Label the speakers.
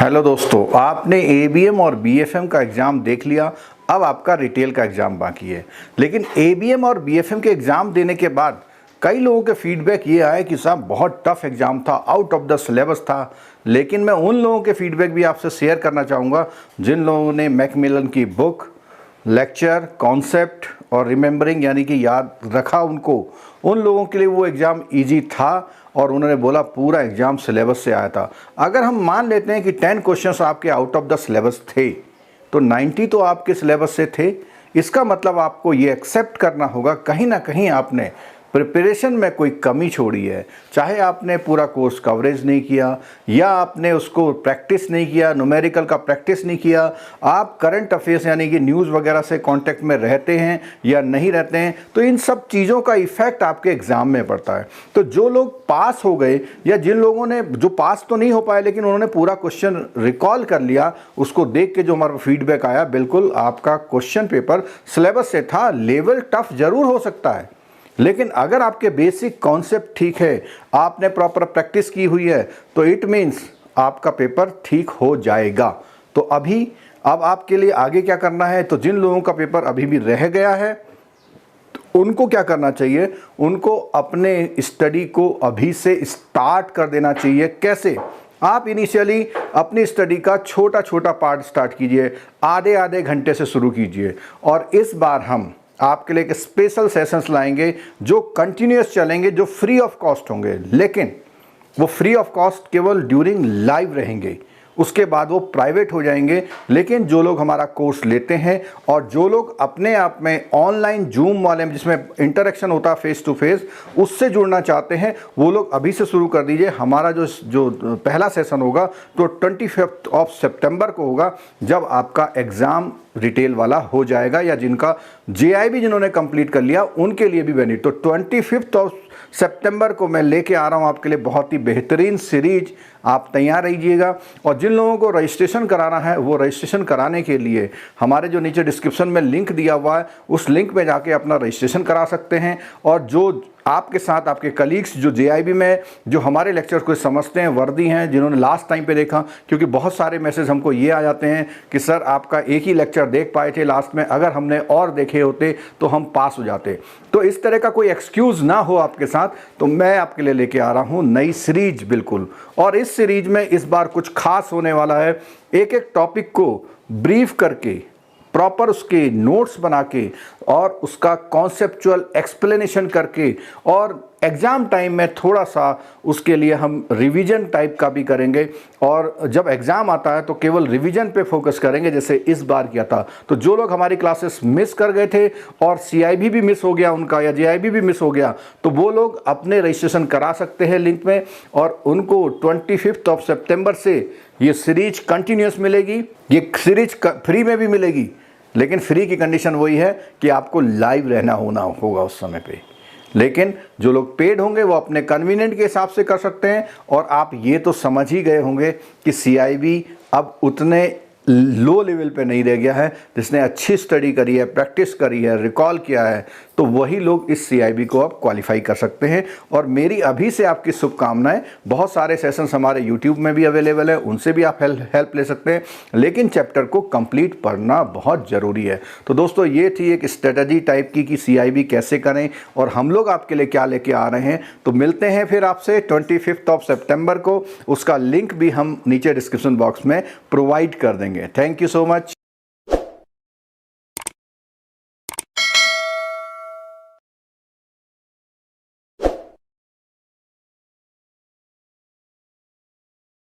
Speaker 1: Hello दोस्तों, आपने ABM और बीएफएम का एग्ज़ाम देख लिया। अब आपका रिटेल का एग्ज़ाम बाकी है। लेकिन एबीएम और बीएफएम के एग्ज़ाम देने के बाद कई लोगों के फीडबैक ये आए कि साहब बहुत टफ एग्ज़ाम था, आउट ऑफ द सिलेबस था। लेकिन मैं उन लोगों के फीडबैक भी आपसे शेयर करना चाहूँगा जिन लोगों ने मैकमिलन की बुक, लेक्चर, कॉन्सेप्ट और रिमेंबरिंग यानी कि याद रखा उन लोगों के लिए वो एग्ज़ाम ईजी था और उन्होंने बोला पूरा एग्ज़ाम सिलेबस से आया था। अगर हम मान लेते हैं कि 10 क्वेश्चंस आपके आउट ऑफ द सिलेबस थे तो 90 तो आपके सिलेबस से थे। इसका मतलब आपको ये एक्सेप्ट करना होगा कहीं ना कहीं आपने प्रिपरेशन में कोई कमी छोड़ी है। चाहे आपने पूरा कोर्स कवरेज नहीं किया या आपने उसको प्रैक्टिस नहीं किया, न्यूमेरिकल का प्रैक्टिस नहीं किया, आप करंट अफेयर्स यानी कि न्यूज़ वगैरह से कांटेक्ट में रहते हैं या नहीं रहते हैं, तो इन सब चीज़ों का इफ़ेक्ट आपके एग्ज़ाम में पड़ता है। तो जो लोग पास हो गए या जिन लोगों ने जो पास तो नहीं हो पाए लेकिन उन्होंने पूरा क्वेश्चन रिकॉल कर लिया, उसको देख के जो हमारा फीडबैक आया, बिल्कुल आपका क्वेश्चन पेपर सिलेबस से था। लेवल टफ जरूर हो सकता है लेकिन अगर आपके बेसिक कॉन्सेप्ट ठीक है, आपने प्रॉपर प्रैक्टिस की हुई है, तो इट मीन्स आपका पेपर ठीक हो जाएगा। तो अब आपके लिए आगे क्या करना है, तो जिन लोगों का पेपर अभी भी रह गया है तो उनको क्या करना चाहिए, उनको अपने स्टडी को अभी से स्टार्ट कर देना चाहिए। कैसे? आप इनिशियली अपनी स्टडी का छोटा छोटा पार्ट स्टार्ट कीजिए, आधे आधे घंटे से शुरू कीजिए। और इस बार हम आपके लिए एक स्पेशल सेशंस लाएंगे जो कंटिन्यूस चलेंगे, जो फ्री ऑफ कॉस्ट होंगे। लेकिन वो फ्री ऑफ कॉस्ट केवल ड्यूरिंग लाइव रहेंगे, उसके बाद वो प्राइवेट हो जाएंगे। लेकिन जो लोग हमारा कोर्स लेते हैं और जो लोग अपने आप में ऑनलाइन जूम वाले में जिसमें इंटरेक्शन होता है फेस टू फेस, उससे जुड़ना चाहते हैं, वो लोग अभी से शुरू कर दीजिए। हमारा जो पहला सेशन होगा तो 25 ऑफ सितंबर को होगा, जब आपका एग्ज़ाम रिटेल वाला हो जाएगा या जिनका जेआईबी जिन्होंने कंप्लीट कर लिया उनके लिए भी बेनिफिट। तो 25 ऑफ सितंबर को मैं लेके आ रहा हूं आपके लिए बहुत ही बेहतरीन सीरीज। आप तैयार रहिएगा। और जिन लोगों को रजिस्ट्रेशन कराना है वो रजिस्ट्रेशन कराने के लिए हमारे जो नीचे डिस्क्रिप्शन में लिंक दिया हुआ है, उस लिंक में जाके अपना रजिस्ट्रेशन करा सकते हैं। और जो आपके साथ आपके कलीग्स जो जेआईबी में जो हमारे लेक्चर को समझते हैं, वर्दी हैं, जिन्होंने लास्ट टाइम पे देखा, क्योंकि बहुत सारे मैसेज हमको ये आ जाते हैं कि सर आपका एक ही लेक्चर देख पाए थे लास्ट में, अगर हमने और देखे होते तो हम पास हो जाते। तो इस तरह का कोई एक्सक्यूज़ ना हो आपके साथ, तो मैं आपके लिए लेके आ रहा हूँ नई सीरीज बिल्कुल। और इस सीरीज में इस बार कुछ खास होने वाला है। एक एक टॉपिक को ब्रीफ करके, प्रॉपर उसके नोट्स बना के और उसका कॉन्सेप्चुअल एक्सप्लेनेशन करके, और एग्ज़ाम टाइम में थोड़ा सा उसके लिए हम रिवीजन टाइप का भी करेंगे। और जब एग्ज़ाम आता है तो केवल रिवीजन पे फोकस करेंगे जैसे इस बार किया था। तो जो लोग हमारी क्लासेस मिस कर गए थे और सीआईबी भी मिस हो गया उनका या जेआईबी भी मिस हो गया, तो वो लोग अपने रजिस्ट्रेशन करा सकते हैं लिंक में। और उनको 25 ऑफ सितंबर से ये सीरीज कंटिन्यूस मिलेगी। ये सीरीज फ्री में भी मिलेगी, लेकिन फ्री की कंडीशन वही है कि आपको लाइव रहना होगा उस समय पे। लेकिन जो लोग पेड होंगे वो अपने कन्वीनियंट के हिसाब से कर सकते हैं। और आप ये तो समझ ही गए होंगे कि सीआईबी अब उतने लो लेवल पे नहीं रह गया है। जिसने अच्छी स्टडी करी है, प्रैक्टिस करी है, रिकॉल किया है, तो वही लोग इस सीआईबी को अब क्वालिफाई कर सकते हैं। और मेरी अभी से आपकी शुभकामनाएं। बहुत सारे सेशंस हमारे यूट्यूब में भी अवेलेबल है, उनसे भी आप हेल्प ले सकते हैं। लेकिन चैप्टर को कंप्लीट पढ़ना बहुत ज़रूरी है। तो दोस्तों, ये थी एक स्ट्रेटजी टाइप की कि सीआईबी कैसे करें और हम लोग आपके लिए क्या लेके आ रहे हैं। तो मिलते हैं फिर आपसे 25 ऑफ सितंबर को। उसका लिंक भी हम नीचे डिस्क्रिप्शन बॉक्स में प्रोवाइड कर देंगे। Thank you so much.